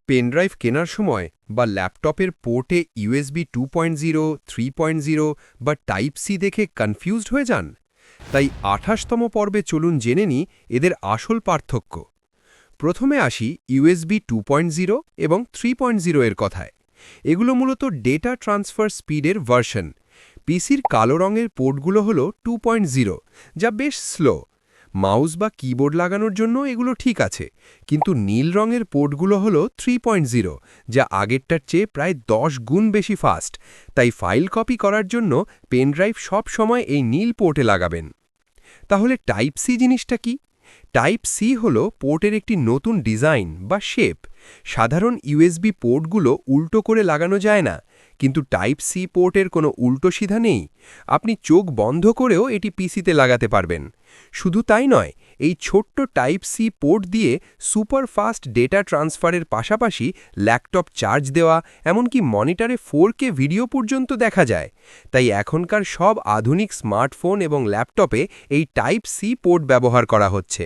Pen drive কেনার সময় বা ল্যাপটপের পোর্টে ইউএসবি 2.0, 3.0 বা টাইপ সি দেখে কনফিউজড হয়ে যান? তাই ২৮তম পর্বে চলুন জেনে নিই এদের আসল পার্থক্য। প্রথমে আসি ইউএসবি 2.0 এবং 3.0 এর কথায়। এগুলো মূলত ডেটা ট্রান্সফার স্পিডের ভার্সন। পিসির কালো রঙের পোর্টগুলো হল 2.0, যা বেশ স্লো। মাউস বা কিবোর্ড লাগানোর জন্য এগুলো ঠিক আছে, কিন্তু নীল রঙের পোর্টগুলো হল 3.0, যা আগেরটার চেয়ে প্রায় 10 গুণ বেশি ফাস্ট। তাই ফাইল কপি করার জন্য পেনড্রাইভ সব সময় এই নীল পোর্টে লাগাবেন। তাহলে টাইপ সি জিনিসটা কি? টাইপ সি হল পোর্টের একটি নতুন ডিজাইন বা শেপ। সাধারণ ইউএসবি পোর্টগুলো উল্টো করে লাগানো যায় না, কিন্তু টাইপ সি পোর্টের কোনো উল্টো সিধা নেই। আপনি চোখ বন্ধ করেও এটি পিসিতে লাগাতে পারবেন। শুধু তাই নয়, এই ছোট্ট টাইপ সি পোর্ট দিয়ে সুপার ফাস্ট ডেটা ট্রান্সফারের পাশাপাশি ল্যাপটপ চার্জ দেওয়া, এমনকি মনিটরে 4K ভিডিও পর্যন্ত দেখা যায়। তাই এখনকার সব আধুনিক স্মার্টফোন এবং ল্যাপটপে এই টাইপ সি পোর্ট ব্যবহার করা হচ্ছে।